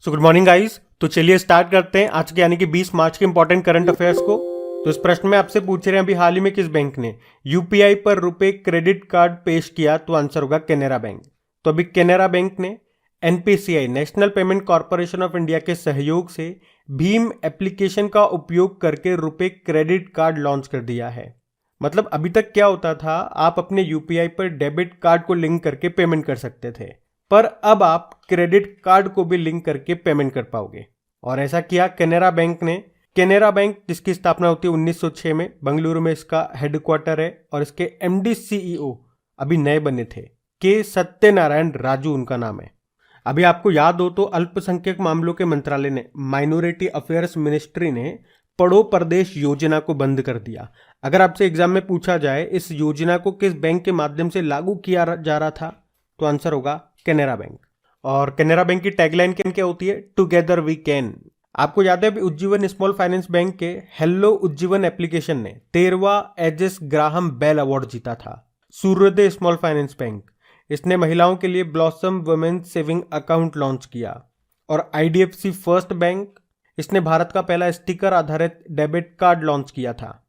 So good morning guys. तो चलिए start करते हैं आज के यानी कि 20 मार्च के इंपॉर्टेंट करंट अफेयर्स को। तो इस प्रश्न में आपसे पूछ रहे हैं अभी हाल ही में किस बैंक ने यूपीआई पर रुपए क्रेडिट कार्ड पेश किया, तो आंसर होगा कैनरा बैंक। तो अभी कैनरा बैंक ने NPCI national payment corporation of India के सहयोग से भीम एप्लीकेशन का उपयोग करके रुपए क्रेडिट कार्ड लॉन्च कर दिया है। मतलब अभी तक क्या होता था, आप अपने यूपीआई पर डेबिट कार्ड को लिंक करके पेमेंट कर सकते थे, पर अब आप क्रेडिट कार्ड को भी लिंक करके पेमेंट कर पाओगे। और ऐसा किया कैनरा बैंक ने। कैनरा बैंक जिसकी स्थापना होती है 1906 में, बेंगलुरु में इसका हेडक्वार्टर है और इसके एमडी सीईओ अभी नए बने थे, के सत्यनारायण राजू उनका नाम है। अभी आपको याद हो तो अल्पसंख्यक मामलों के मंत्रालय ने, माइनॉरिटी अफेयर्स मिनिस्ट्री ने पढ़ो प्रदेश योजना को बंद कर दिया। अगर आपसे एग्जाम में पूछा जाए इस योजना को किस बैंक के माध्यम से लागू किया जा रहा था, तो आंसर होगा कैनरा बैंक। और कैनरा बैंक की टैगलाइन क्या होती है? Together we can. आपको याद है अभी उज्जीवन स्मॉल फाइनेंस बैंक के हेलो उज्जीवन एप्लीकेशन ने 13वां एजेस ग्राहम बेल अवार्ड जीता था। सूर्योदय स्मॉल फाइनेंस बैंक, इसने महिलाओं के लिए blossom women's saving account launch किया। और आईडीएफसी फर्स्ट बैंक, इसने भारत का पहला स्टिकर आधारित डेबिट कार्ड लॉन्च किया था।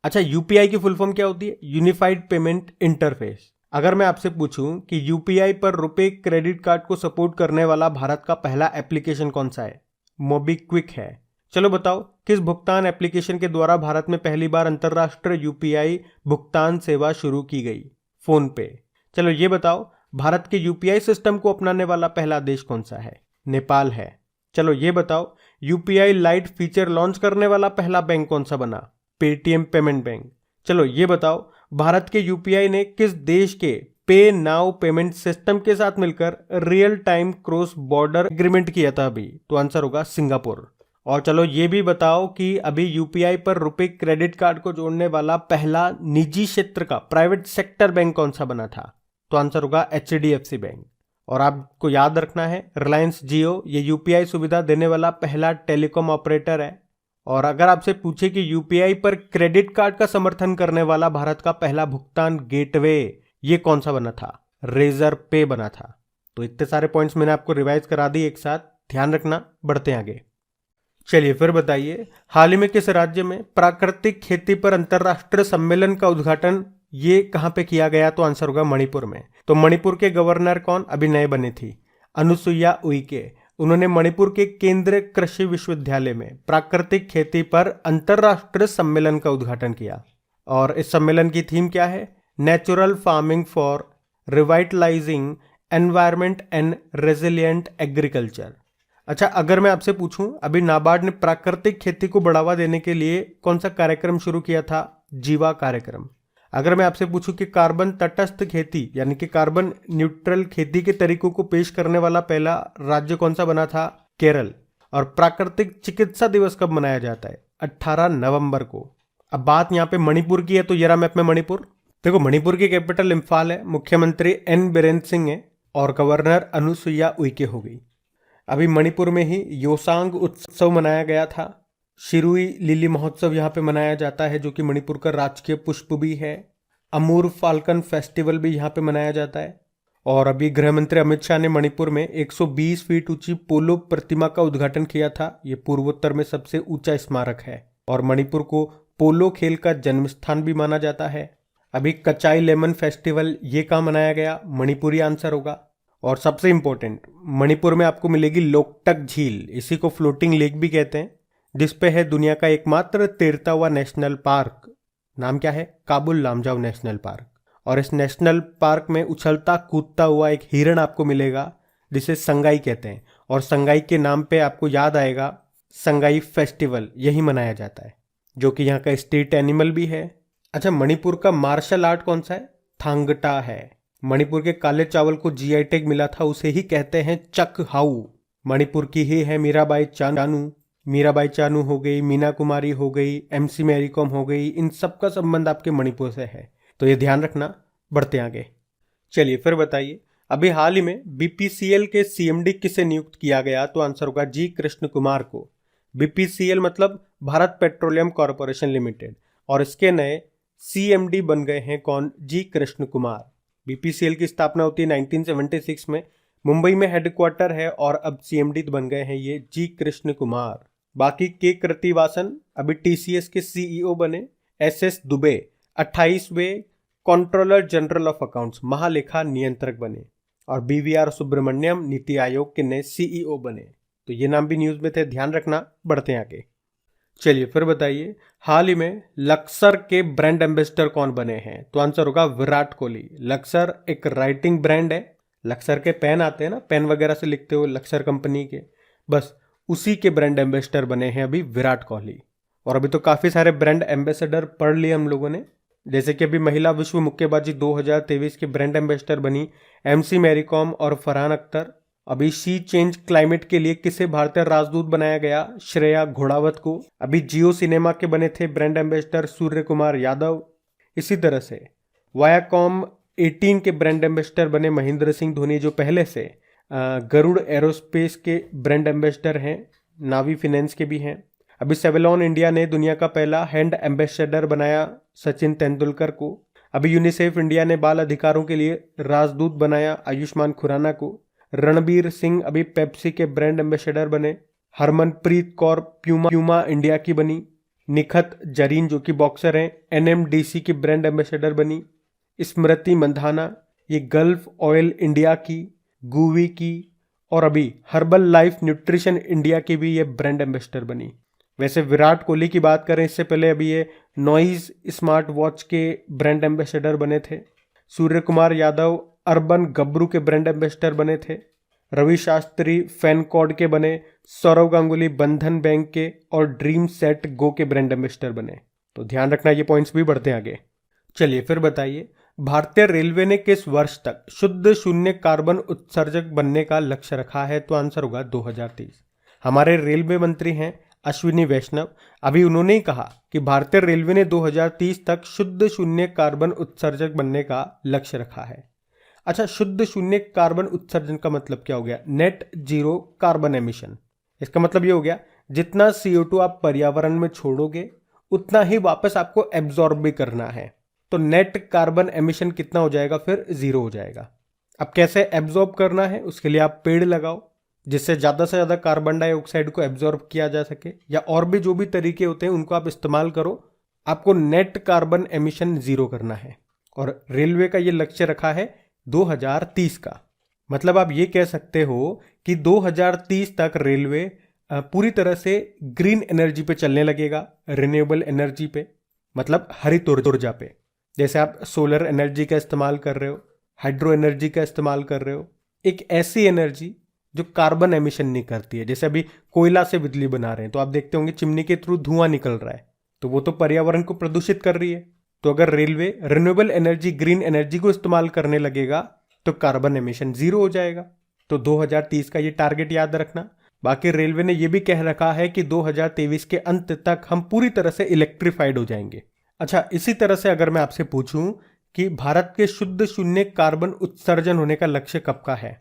अच्छा, यूपीआई की फुल फॉर्म क्या होती है? Unified payment interface. अगर मैं आपसे पूछूं कि यूपीआई पर रुपए क्रेडिट कार्ड को सपोर्ट करने वाला भारत का पहला एप्लीकेशन कौन सा है? मोबीक्विक है। चलो बताओ किस भुगतान एप्लीकेशन के द्वारा भारत में पहली बार अंतरराष्ट्रीय यूपीआई भुगतान सेवा शुरू की गई? फोन पे। चलो ये बताओ भारत के यूपीआई सिस्टम को अपनाने वाला पहला देश कौन सा है? नेपाल है। चलो ये बताओ यूपीआई लाइट फीचर लॉन्च करने वाला पहला बैंक कौन सा बना? Paytm payment bank. चलो ये बताओ भारत के यूपीआई ने किस देश के पे नाउ पेमेंट सिस्टम के साथ मिलकर real time cross border agreement किया था अभी? तो आंसर होगा सिंगापुर। और चलो ये भी बताओ कि अभी यूपीआई पर रुपए क्रेडिट कार्ड को जोड़ने वाला पहला निजी क्षेत्र का प्राइवेट सेक्टर बैंक कौन सा बना था? तो आंसर होगा एचडीएफसी बैंक। और आपको याद रखना है रिलायंस जियो ये यूपीआई सुविधा देने वाला पहला टेलीकॉम ऑपरेटर है। और अगर आपसे पूछे कि यूपीआई पर क्रेडिट कार्ड का समर्थन करने वाला भारत का पहला भुगतान गेटवे ये कौन सा बना था? रेजर पे बना था। तो इतने सारे पॉइंट्स मैंने आपको रिवाइज करा दिए एक साथ, ध्यान रखना। बढ़ते हैं आगे। चलिए फिर बताइए हाल ही में किस राज्य में प्राकृतिक खेती पर अंतरराष्ट्रीय सम्मेलन का उद्घाटन ये कहां पे किया गया? तो आंसर होगा मणिपुर में। तो मणिपुर के गवर्नर कौन अभी नए बने थी? अनुसुईया उइके। उन्होंने मणिपुर के केंद्रीय कृषि विश्वविद्यालय में प्राकृतिक खेती पर अंतरराष्ट्रीय सम्मेलन का उद्घाटन किया। और इस सम्मेलन की थीम क्या है? Natural farming for revitalising environment and resilient agriculture. अच्छा, अगर मैं आपसे पूछूं अभी नाबार्ड ने प्राकृतिक खेती को बढ़ावा देने के लिए कौन सा कार्यक्रम शुरू किया था? जीवा कार्यक्रम। अगर मैं आपसे पूछूं कि कार्बन तटस्थ खेती यानी कि कार्बन न्यूट्रल खेती के तरीकों को पेश करने वाला पहला राज्य कौन सा बना था? केरल। और प्राकृतिक चिकित्सा दिवस कब मनाया जाता है? 18 नवंबर को। अब बात यहाँ पे मणिपुर की है, तो येरा मैप में मणिपुर देखो, मणिपुर की कैपिटल इम्फाल है, मुख्यमंत्री एन बीरेन सिंह है और गवर्नर अनुसुईया उइके हो गई। अभी मणिपुर में ही योसांग उत्सव मनाया गया था। शिरुई लिली महोत्सव यहाँ पे मनाया जाता है जो कि मणिपुर का राजकीय पुष्प भी है। अमूर फाल्कन फेस्टिवल भी यहाँ पे मनाया जाता है। और अभी गृह मंत्री अमित शाह ने मणिपुर में 120 फीट ऊंची पोलो प्रतिमा का उद्घाटन किया था। ये पूर्वोत्तर में सबसे ऊंचा स्मारक है और मणिपुर को पोलो खेल का जन्म स्थान भी माना जाता है। अभी कचाई लेमन फेस्टिवल ये कहाँ मनाया गया? मणिपुरी आंसर होगा। और सबसे इंपॉर्टेंट, मणिपुर में आपको मिलेगी लोकटक झील, इसी को फ्लोटिंग लेक भी कहते हैं, जिसपे है दुनिया का एकमात्र तैरता हुआ नेशनल पार्क। नाम क्या है? Kabul Lamjao national park. और इस नेशनल पार्क में उछलता कूदता हुआ एक हिरण आपको मिलेगा जिसे संगाई कहते हैं। और संगाई के नाम पे आपको याद आएगा संगाई फेस्टिवल यही मनाया जाता है जो कि यहाँ का स्टेट एनिमल भी है। अच्छा, मणिपुर का मार्शल आर्ट कौन सा है? थांगटा है। मणिपुर के काले चावल को जीआई टैग मिला था, उसे ही कहते हैं चक हाउ। मणिपुर की ही है मीराबाई चानू। मीराबाई चानू हो गई, मीना कुमारी हो गई, एमसी मैरी कॉम हो गई, इन सब का संबंध आपके मणिपुर से है, तो ये ध्यान रखना। बढ़ते आगे। चलिए फिर बताइए अभी हाल ही में बीपीसीएल के सीएमडी किसे नियुक्त किया गया? तो आंसर होगा जी कृष्ण कुमार को। बीपीसीएल मतलब भारत पेट्रोलियम कॉर्पोरेशन लिमिटेड, और इसके नए सीएमडी बन गए हैं कौन? जी कृष्ण कुमार। बीपीसीएल की स्थापना होती है 1976 में। मुंबई में हेडक्वार्टर है और अब सीएमडी बन गए हैं ये जी कृष्ण कुमार। बाकी के कृतिवासन अभी टीसीएस के सीईओ बने। एसएस दुबे 28वें कंट्रोलर जनरल ऑफ अकाउंट्स महालेखा नियंत्रक बने। और बीवीआर सुब्रमण्यम नीति आयोग के नए सीईओ बने। तो ये नाम भी न्यूज में थे, ध्यान रखना। बढ़ते हैं आगे। चलिए फिर बताइए, हाल ही में लक्सर के ब्रांड एम्बेसडर कौन बने हैं? तो आंसर होगा विराट कोहली। लक्सर एक राइटिंग ब्रांड है। लक्सर के पेन आते हैं ना, पेन वगैरह से लिखते हो लक्सर कंपनी के, बस उसी के ब्रांड एम्बेसडर बने हैं अभी विराट कोहली। और अभी तो काफ़ी सारे ब्रांड एम्बेसडर पढ़ लिए हम लोगों ने, जैसे कि अभी महिला विश्व मुक्केबाजी 2023 के ब्रांड एम्बेसडर बनी एमसी मैरी कॉम और फरहान अख्तर। अभी सी चेंज क्लाइमेट के लिए किसे भारतीय राजदूत बनाया गया? श्रेया घोड़ावत को। अभी जियो सिनेमा के बने थे ब्रांड एम्बेसडर सूर्य कुमार यादव। इसी तरह से वायाकॉम 18 के ब्रांड एम्बेसडर बने महेंद्र सिंह धोनी, जो पहले से गरुड़ एरोस्पेस के ब्रांड एम्बेसडर हैं, नावी फिनेंस के भी हैं। अभी सेवलॉन इंडिया ने दुनिया का पहला हैंड एम्बेसडर बनाया सचिन तेंदुलकर को। अभी यूनिसेफ इंडिया ने बाल अधिकारों के लिए राजदूत बनाया आयुष्मान खुराना को। रणबीर सिंह अभी पेप्सी के ब्रांड एम्बेसडर बने। हरमनप्रीत कौर प्यूमा इंडिया की बनी। निखत जरीन जो कि बॉक्सर हैं, एनएमडीसी की ब्रांड एम्बेसडर बनी। स्मृति मंधाना ये गल्फ ऑयल इंडिया की, गूवी की, और अभी हर्बल लाइफ न्यूट्रिशन इंडिया की भी ये ब्रांड एम्बेसडर बनी। वैसे विराट कोहली की बात करें, इससे पहले अभी ये नॉइज स्मार्ट वॉच के ब्रांड एम्बेसडर बने थे। सूर्य कुमार यादव अर्बन गब्रू के ब्रांड एम्बेसडर बने थे। रवि शास्त्री फैनकॉर्ड के बने। सौरव गांगुली बंधन बैंक के और ड्रीम सेट गो के ब्रांड एम्बेसडर बने। तो ध्यान रखना, ये पॉइंट्स भी बढ़ते हैं आगे। चलिए फिर बताइए, भारतीय रेलवे ने किस वर्ष तक शुद्ध शून्य कार्बन उत्सर्जक बनने का लक्ष्य रखा है? तो आंसर होगा 2030। हमारे रेलवे मंत्री हैं अश्विनी वैष्णव। अभी उन्होंने ही कहा कि भारतीय रेलवे ने 2030 तक शुद्ध शून्य कार्बन उत्सर्जक बनने का लक्ष्य रखा है। अच्छा, शुद्ध शून्य कार्बन उत्सर्जन का मतलब क्या हो गया? Net zero carbon emission. इसका मतलब ये हो गया, जितना CO2 आप पर्यावरण में छोड़ोगे उतना ही वापस आपको एब्जॉर्ब भी करना है। तो नेट कार्बन एमिशन कितना हो जाएगा? फिर 0 हो जाएगा। अब कैसे एब्जॉर्ब करना है? उसके लिए आप पेड़ लगाओ, जिससे ज़्यादा से ज़्यादा कार्बन डाइऑक्साइड को एब्जॉर्ब किया जा सके, या और भी जो भी तरीके होते हैं उनको आप इस्तेमाल करो। आपको नेट कार्बन एमिशन 0 करना है। और रेलवे का ये लक्ष्य रखा है 2030 का। मतलब आप ये कह सकते हो कि 2030 तक रेलवे पूरी तरह से ग्रीन एनर्जी पे चलने लगेगा, रिन्यूएबल एनर्जी पे, मतलब हरित ऊर्जा पे। जैसे आप सोलर एनर्जी का इस्तेमाल कर रहे हो, हाइड्रो एनर्जी का इस्तेमाल कर रहे हो, एक ऐसी एनर्जी जो कार्बन एमिशन नहीं करती है। जैसे अभी कोयला से बिजली बना रहे हैं तो आप देखते होंगे चिमनी के थ्रू धुआं निकल रहा है, तो वो तो पर्यावरण को प्रदूषित कर रही है। तो अगर railway renewable energy, green energy को इस्तेमाल करने लगेगा तो कार्बन एमिशन 0 हो जाएगा। तो 2030 का ये टारगेट याद रखना। बाकी रेलवे ने यह भी कह रखा है कि 2023 के अंत तक हम पूरी तरह से इलेक्ट्रीफाइड हो जाएंगे। अच्छा, इसी तरह से अगर मैं आपसे पूछूं कि भारत के शुद्ध शून्य कार्बन उत्सर्जन होने का लक्ष्य कब का है?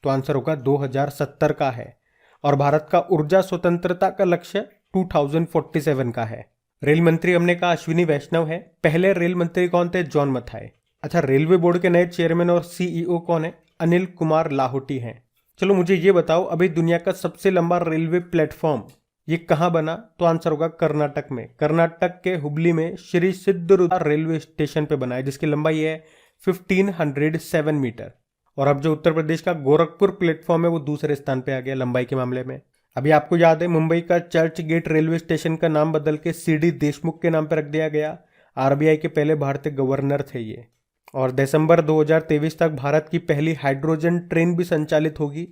तो आंसर होगा 2070 का है। और भारत का ऊर्जा स्वतंत्रता का लक्ष्य 2047 का है। रेल मंत्री हमने कहा अश्विनी वैष्णव है। पहले रेल मंत्री कौन थे? जॉन मथाई। अच्छा, रेलवे बोर्ड के नए चेयरमैन और सीईओ कौन है? अनिल कुमार लाहोटी हैं। चलो मुझे ये बताओ, अभी दुनिया का सबसे लंबा रेलवे प्लेटफॉर्म ये कहाँ बना? तो आंसर होगा कर्नाटक में। कर्नाटक के हुबली में श्री सिद्धरुद्र रेलवे स्टेशन पे बना है, जिसकी लंबाई है 1507 मीटर। और अब जो उत्तर प्रदेश का गोरखपुर प्लेटफॉर्म है वो दूसरे स्थान पे आ गया लंबाई के मामले में। अभी आपको याद है मुंबई का चर्च गेट रेलवे स्टेशन का नाम बदल के CD देशमुख के नाम पर रख दिया गया। RBI के पहले भारतीय गवर्नर थे ये। और दिसंबर 2023 तक भारत की पहली हाइड्रोजन ट्रेन भी संचालित होगी,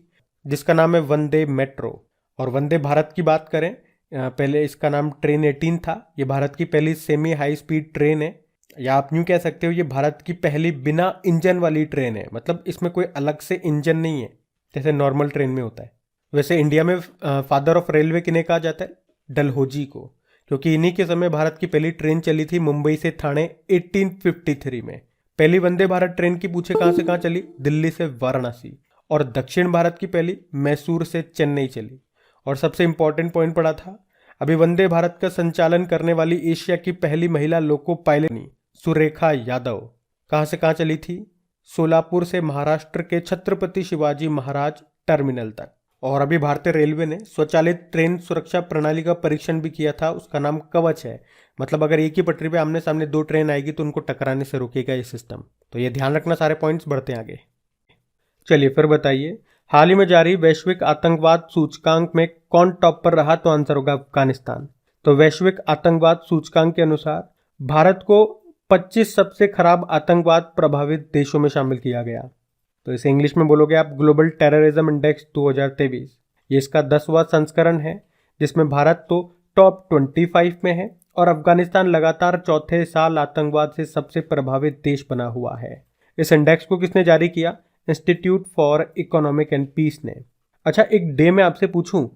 जिसका नाम है वंदे मेट्रो। और वंदे भारत की बात करें, पहले इसका नाम ट्रेन 18 था। ये भारत की पहली सेमी हाई स्पीड ट्रेन है, या आप यूँ कह सकते हो ये भारत की पहली बिना इंजन वाली ट्रेन है। मतलब इसमें कोई अलग से इंजन नहीं है जैसे नॉर्मल ट्रेन में होता है। वैसे इंडिया में फादर ऑफ रेलवे किन्हें कहा जाता है? डलहौजी को, क्योंकि इन्हीं के समय भारत की पहली ट्रेन चली थी मुंबई से ठाणे 1853 में। पहली वंदे भारत ट्रेन की पूछे कहाँ से कहाँ चली? दिल्ली से वाराणसी। और दक्षिण भारत की पहली मैसूर से चेन्नई चली। और सबसे इंपॉर्टेंट पॉइंट पड़ा था, अभी वंदे भारत का संचालन करने वाली एशिया की पहली महिला लोको पायलट सुरेखा यादव कहाँ से कहाँ चली थी? सोलापुर से महाराष्ट्र के छत्रपति शिवाजी महाराज टर्मिनल तक। और अभी भारतीय रेलवे ने स्वचालित ट्रेन सुरक्षा प्रणाली का परीक्षण भी किया था, उसका नाम कवच है। मतलब अगर एक ही पटरी पे आमने सामने दो ट्रेन आएगी तो उनको टकराने से रोकेगा ये सिस्टम। तो ये ध्यान रखना, सारे पॉइंट्स बढ़ते हैं आगे। चलिए फिर बताइए, हाल ही में जारी वैश्विक आतंकवाद सूचकांक में कौन टॉप पर रहा? तो आंसर होगा अफगानिस्तान। तो वैश्विक आतंकवाद सूचकांक के अनुसार भारत को 25 सबसे खराब आतंकवाद प्रभावित देशों में शामिल किया गया। तो इसे इंग्लिश में बोलोगे आप ग्लोबल टेररिज्म इंडेक्स 2023। ये इसका 10वां संस्करण है, जिसमें भारत तो टॉप 25 में है और अफगानिस्तान लगातार चौथे साल आतंकवाद से सबसे प्रभावित देश बना हुआ है। इस इंडेक्स को किसने जारी किया? Institute for economic and peace ने। अच्छा, एक डे में आपसे पूछूं,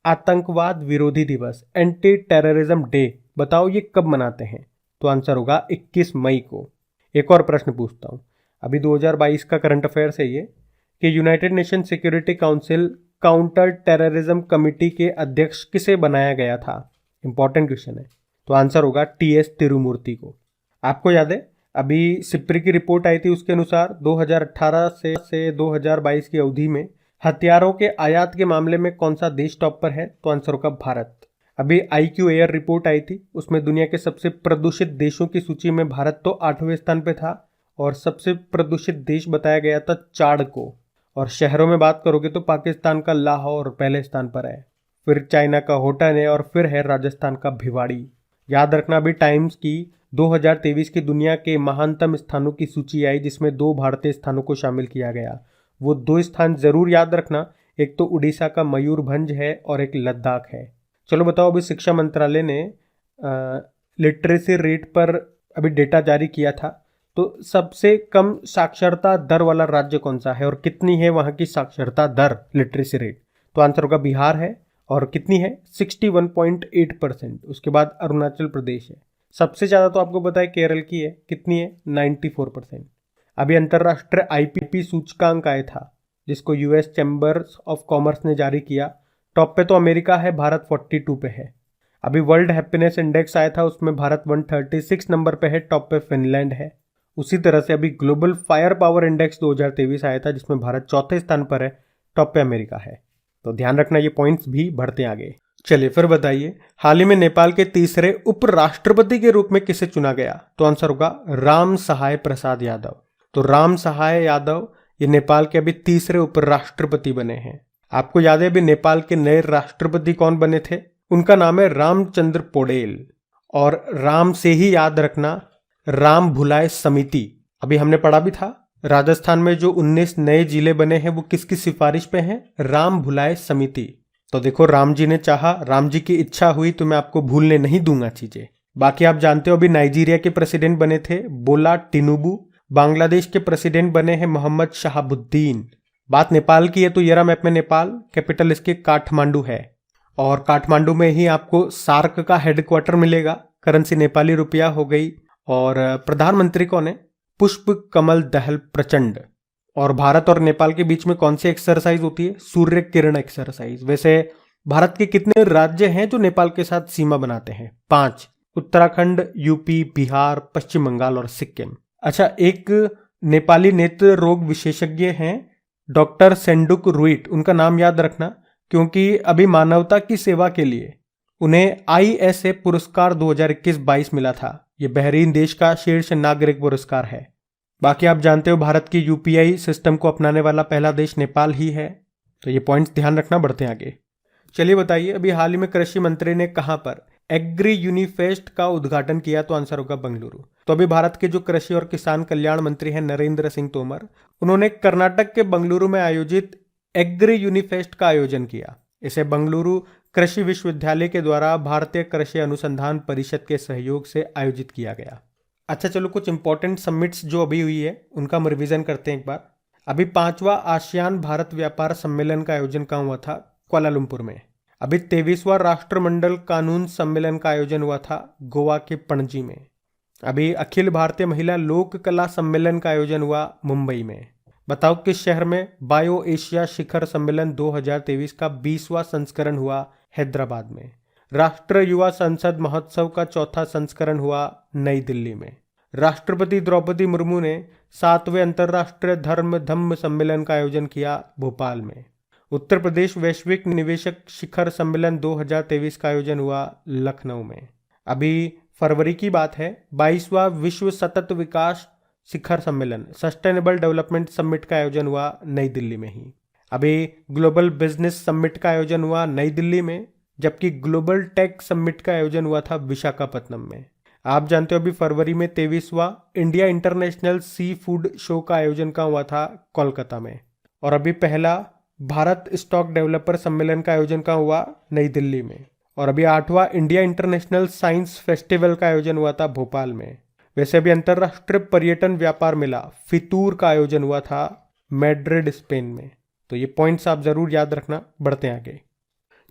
आतंकवाद विरोधी दिवस, एंटी टेररिज्म डे, बताओ ये कब मनाते हैं? तो आंसर होगा 21 मई को। एक और प्रश्न पूछता हूं, अभी 2022 का करंट अफेयर्स है ये, कि United nation security council counter terrorism committee के अध्यक्ष किसे बनाया गया था? इंपॉर्टेंट क्वेश्चन है। तो आंसर होगा टीएस तिरुमूर्ति को। आपको याद है अभी सिप्री की रिपोर्ट आई थी, उसके अनुसार 2018 से 2022 की अवधि में हथियारों के आयात के मामले में कौन सा देश टॉप पर है? तो आंसर होगा भारत। अभी IQ एयर रिपोर्ट आई थी, उसमें दुनिया के सबसे प्रदूषित देशों की सूची में भारत तो 8वें स्थान पे था और सबसे प्रदूषित देश बताया गया था चाड को। और शहरों में बात करोगे तो पाकिस्तान का लाहौर पहले स्थान पर है, फिर चाइना का होटन है और फिर है राजस्थान का भिवाड़ी। याद रखना, अभी टाइम्स की 2023 की दुनिया के महानतम स्थानों की सूची आई, जिसमें 2 भारतीय स्थानों को शामिल किया गया। वो 2 स्थान जरूर याद रखना, एक तो उड़ीसा का मयूरभंज है और एक लद्दाख है। चलो बताओ, अभी शिक्षा मंत्रालय ने लिटरेसी रेट पर अभी डेटा जारी किया था, तो सबसे कम साक्षरता दर वाला राज्य कौन सा है और कितनी है वहाँ की साक्षरता दर, लिटरेसी रेट? तो आंसर होगा बिहार है। और कितनी है? 61.8%। उसके बाद अरुणाचल प्रदेश है। सबसे ज़्यादा तो आपको पता है केरल की है, कितनी है? 94%। अभी अंतर्राष्ट्रीय IPP सूचकांक आया था, जिसको US चैम्बर्स ऑफ कॉमर्स ने जारी किया। टॉप पे तो अमेरिका है, भारत 42 पे है। अभी वर्ल्ड हैप्पीनेस इंडेक्स आया था, उसमें भारत 136 नंबर पे है, टॉप पे फिनलैंड है। उसी तरह से अभी ग्लोबल फायर पावर इंडेक्स 2023 आया था, जिसमें भारत 4थे स्थान पर है, टॉप पे अमेरिका है। तो ध्यान रखना, ये पॉइंट्स भी बढ़ते आगे। चलिए फिर बताइए, हाल ही में नेपाल के तीसरे उपराष्ट्रपति के रूप में किसे चुना गया? तो आंसर होगा राम सहाय प्रसाद यादव। तो राम सहाय यादव ये नेपाल के अभी तीसरे उपराष्ट्रपति बने हैं। आपको याद है अभी नेपाल के नए राष्ट्रपति कौन बने थे? उनका नाम है रामचंद्र पौडेल। और राम से ही याद रखना, राम भुलाए समिति। अभी हमने पढ़ा भी था, राजस्थान में जो 19 नए जिले बने हैं वो किसकी सिफारिश पे हैं? राम भुलाए समिति। तो देखो, राम जी ने चाहा, राम जी की इच्छा हुई तो मैं आपको भूलने नहीं दूंगा चीजें। बाकी आप जानते हो अभी नाइजीरिया के प्रेसिडेंट बने थे बोला टिनुबू, बांग्लादेश के प्रेसिडेंट बने हैं मोहम्मद शहाबुद्दीन। बात नेपाल की है तो ये रहा मैप में नेपाल, कैपिटल इसके काठमांडू है। और काठमांडू में ही आपको सार्क का हेडक्वार्टर मिलेगा, करेंसी नेपाली रुपया हो गई। और प्रधानमंत्री कौन है? पुष्प कमल दहल प्रचंड। और भारत और नेपाल के बीच में कौन सी एक्सरसाइज होती है? सूर्य किरण एक्सरसाइज। वैसे भारत के कितने राज्य हैं जो नेपाल के साथ सीमा बनाते हैं? 5, उत्तराखंड, यूपी, बिहार, पश्चिम बंगाल और सिक्किम। अच्छा, एक नेपाली नेत्र रोग विशेषज्ञ हैं डॉक्टर सेंडुक रुइट, उनका नाम याद रखना, क्योंकि अभी मानवता की सेवा के लिए उन्हें ISA पुरस्कार 2021-22 मिला था। ये बहरीन देश का शीर्ष नागरिक पुरस्कार है। बाकी आप जानते हो भारत की UPI सिस्टम को अपनाने वाला पहला देश नेपाल ही है। तो ये पॉइंट्स ध्यान रखना, बढ़ते हैं आगे। चलिए बताइए, अभी हाल ही में कृषि मंत्री ने कहां पर एग्री यूनिफेस्ट का उद्घाटन किया? तो आंसर होगा बेंगलुरु। तो अभी भारत के जो कृषि और किसान कल्याण मंत्री हैं नरेंद्र सिंह तोमर, उन्होंने कर्नाटक के बेंगलुरु में आयोजित एग्री यूनिफेस्ट का आयोजन किया। इसे बेंगलुरु कृषि विश्वविद्यालय के द्वारा भारतीय कृषि अनुसंधान परिषद के सहयोग से आयोजित किया गया। अच्छा, चलो कुछ इंपॉर्टेंट समिट्स जो अभी हुई है उनका हम रिवीजन करते हैं एक बार। अभी 5वां आसियान भारत व्यापार सम्मेलन का आयोजन कहाँ हुआ था? कुआलालंपुर में। अभी 23वां राष्ट्रमंडल कानून सम्मेलन का आयोजन हुआ था गोवा के पणजी में। अभी अखिल भारतीय महिला लोक कला सम्मेलन का आयोजन हुआ मुंबई में। बताओ किस शहर में? बायो एशिया शिखर सम्मेलन 2023 का 20वां संस्करण हुआ हैदराबाद में। राष्ट्रीय युवा संसद महोत्सव का 4था संस्करण हुआ नई दिल्ली में। राष्ट्रपति द्रौपदी मुर्मू ने 7वें अंतर्राष्ट्रीय धम्म सम्मेलन का आयोजन किया भोपाल में। उत्तर प्रदेश वैश्विक निवेशक शिखर सम्मेलन 2023 का आयोजन हुआ लखनऊ में। अभी फरवरी की बात है, 22वां विश्व सतत विकास शिखर सम्मेलन सस्टेनेबल डेवलपमेंट समिट का आयोजन हुआ नई दिल्ली में ही। अभी ग्लोबल बिजनेस समिट का आयोजन हुआ नई दिल्ली में, जबकि ग्लोबल टेक समिट का आयोजन हुआ था विशाखापत्तनम में। आप जानते हो अभी फरवरी में 23वां India international sea food show का आयोजन का हुआ था कोलकाता में। और अभी पहला भारत स्टॉक डेवलपर सम्मेलन का आयोजन का हुआ नई दिल्ली में। और अभी 8वां इंडिया इंटरनेशनल साइंस फेस्टिवल का आयोजन हुआ था भोपाल में। वैसे अभी अंतर्राष्ट्रीय पर्यटन व्यापार मेला फितूर का आयोजन हुआ था मैड्रिड स्पेन में। तो ये पॉइंट्स आप जरूर याद रखना। बढ़ते हैं आगे।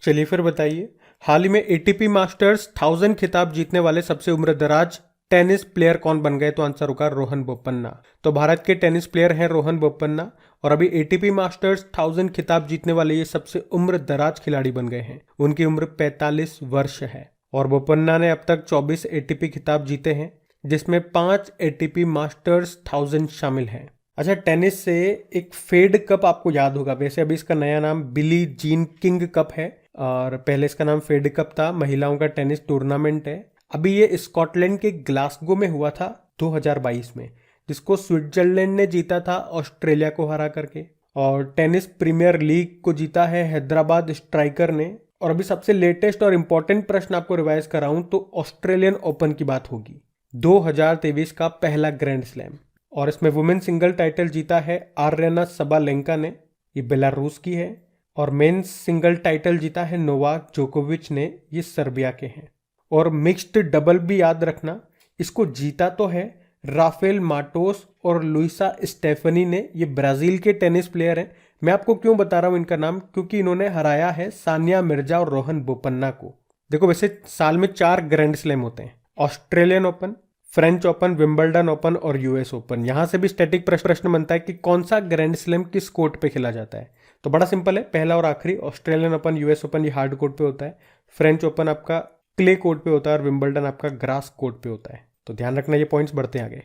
चलिए फिर बताइए, हाल ही में एटीपी मास्टर्स 1000 खिताब जीतने वाले सबसे उम्रदराज टेनिस प्लेयर कौन बन गए? तो आंसर होगा रोहन बोपन्ना। तो भारत के टेनिस प्लेयर हैं रोहन बोपन्ना और अभी एटीपी मास्टर्स 1000 खिताब जीतने वाले ये सबसे उम्रदराज खिलाड़ी बन गए हैं। उनकी उम्र 45 वर्ष है और बोपन्ना ने अब तक 24 एटीपी खिताब जीते हैं, जिसमें 5 एटीपी मास्टर्स 1000 शामिल हैं। अच्छा, टेनिस से एक फेड कप आपको याद होगा। वैसे अभी इसका नया नाम बिली जीन किंग कप है और पहले इसका नाम फेड कप था। महिलाओं का टेनिस टूर्नामेंट है। अभी ये स्कॉटलैंड के ग्लासगो में हुआ था 2022 में, जिसको स्विट्जरलैंड ने जीता था ऑस्ट्रेलिया को हरा करके। और टेनिस प्रीमियर लीग को जीता है हैदराबाद स्ट्राइकर ने। और अभी सबसे लेटेस्ट और इम्पोर्टेंट प्रश्न आपको रिवाइज कराऊं तो ऑस्ट्रेलियन ओपन की बात होगी। 2023 का पहला ग्रैंड स्लैम और इसमें वुमेन सिंगल टाइटल जीता है आर्यना सबालेंका ने, ये बेलारूस की है। और मेंस सिंगल टाइटल जीता है नोवाक जोकोविच ने, ये सर्बिया के हैं। और मिक्स्ड डबल भी याद रखना, इसको जीता तो है राफेल माटोस और लुइसा स्टेफनी ने, ये ब्राजील के टेनिस प्लेयर हैं। मैं आपको क्यों बता रहा हूं इनका नाम, क्योंकि इन्होंने हराया है सानिया मिर्जा और रोहन बोपन्ना को। देखो, वैसे साल में 4 ग्रैंड स्लैम होते हैं, Australian open, French open, Wimbledon open और यूएस ओपन। यहां से भी स्टैटिक प्रश्न बनता है कि कौन सा ग्रैंड स्लैम किस कोर्ट पे खेला जाता है। तो बड़ा सिंपल है, पहला और आखिरी। ऑस्ट्रेलियन ओपन, यूएस ओपन ये हार्ड कोर्ट पे होता है, फ्रेंच ओपन आपका क्ले कोर्ट पे होता है और विंबलडन आपका ग्रास कोर्ट पे होता है। तो ध्यान रखना, ये पॉइंट्स बढ़ते हैं आगे।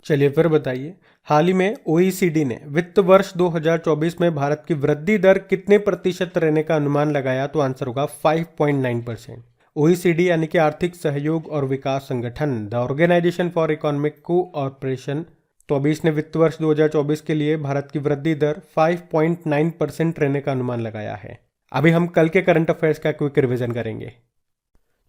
चलिए फिर बताइए, हाल ही में ओईसीडी ने वित्त वर्ष 2024 में भारत की वृद्धि दर कितने प्रतिशत रहने का अनुमान लगाया? तो आंसर होगा 5.9%। ओईसीडी यानी कि आर्थिक सहयोग और विकास संगठन, the organisation for economic cooperation, तो अभी इसने वित्त वर्ष 2024 के लिए भारत की वृद्धि दर 5.9% रहने का अनुमान लगाया है। अभी हम कल के करंट अफेयर्स का क्विक रिवीजन करेंगे।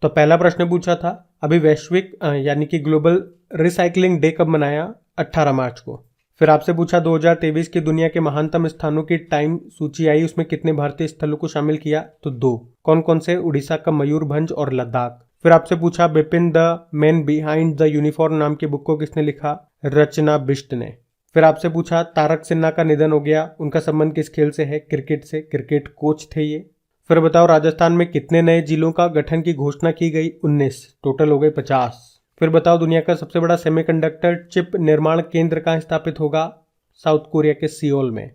तो पहला प्रश्न पूछा था, अभी वैश्विक यानी कि ग्लोबल रिसाइकलिंग डे कब मनाया? 18 मार्च को। फिर आपसे पूछा 2023 की दुनिया के महानतम स्थानों की टाइम सूची आई, उसमें कितने भारतीय स्थलों को शामिल किया? तो 2। कौन कौन से? उड़ीसा का मयूरभंज और लद्दाख। फिर आपसे पूछा Bipin the man behind the uniform नाम की बुक को किसने लिखा? रचना बिष्ट ने। फिर आपसे पूछा तारक सिन्हा का निधन हो गया, उनका संबंध किस खेल से है? क्रिकेट से, क्रिकेट कोच थे ये। फिर बताओ राजस्थान में कितने नए जिलों का गठन की घोषणा की गई? 19, टोटल हो गए 50। फिर बताओ दुनिया का सबसे बड़ा सेमीकंडक्टर चिप निर्माण केंद्र कहाँ स्थापित होगा? साउथ कोरिया के सियोल में।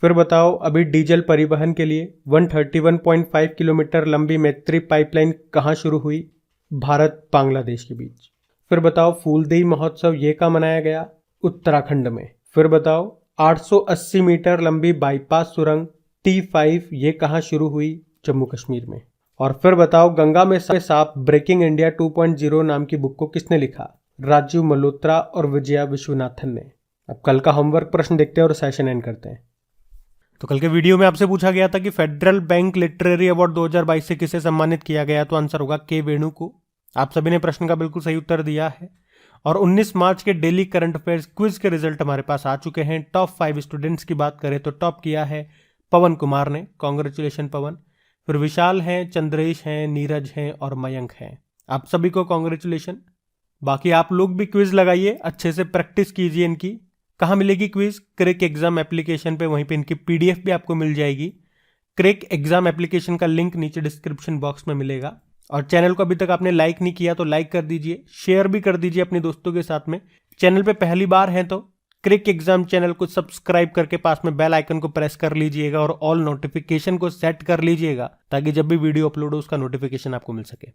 फिर बताओ अभी डीजल परिवहन के लिए 131.5 किलोमीटर लंबी मैत्री पाइपलाइन कहाँ शुरू हुई? भारत बांग्लादेश के बीच। फिर बताओ फूलदेई महोत्सव ये कहाँ मनाया गया? उत्तराखंड में। फिर बताओ 880 मीटर लंबी बाईपास सुरंग T5 ये कहाँ शुरू हुई? जम्मू कश्मीर में। और फिर बताओ गंगा में सांप ब्रेकिंग इंडिया 2.0 नाम की बुक को किसने लिखा? राजीव मल्होत्रा और विजया विश्वनाथन ने। अब कल का होमवर्क प्रश्न देखते हैं और सेशन एंड करते हैं। तो कल के वीडियो में आपसे पूछा गया था कि फेडरल बैंक लिटरेरी अवार्ड 2022 से किसे सम्मानित किया गया? तो आंसर होगा के वेणु को। आप सभी ने प्रश्न का बिल्कुल सही उत्तर दिया है। और 19 मार्च के डेली करंट अफेयर्स क्विज के रिजल्ट हमारे पास आ चुके हैं। टॉप 5 स्टूडेंट्स की बात करें तो टॉप किया है पवन कुमार ने, कॉन्ग्रेचुलेशन पवन। फिर विशाल हैं, चंद्रेश हैं, नीरज हैं और मयंक हैं। आप सभी को कॉन्ग्रेचुलेशन। बाकी आप लोग भी क्विज लगाइए, अच्छे से प्रैक्टिस कीजिए इनकी। कहाँ मिलेगी क्विज? क्रेक एग्जाम एप्लीकेशन पे, वहीं पे इनकी पीडीएफ भी आपको मिल जाएगी। क्रेक एग्जाम एप्लीकेशन का लिंक नीचे डिस्क्रिप्शन बॉक्स में मिलेगा। और चैनल को अभी तक आपने लाइक नहीं किया तो लाइक कर दीजिए, शेयर भी कर दीजिए अपने दोस्तों के साथ में। चैनल पे पहली बार हैं तो क्रेक एग्जाम चैनल को सब्सक्राइब करके पास में बेल आइकन को प्रेस कर लीजिएगा और ऑल नोटिफिकेशन को सेट कर लीजिएगा, ताकि जब भी वीडियो अपलोड हो उसका नोटिफिकेशन आपको मिल सके।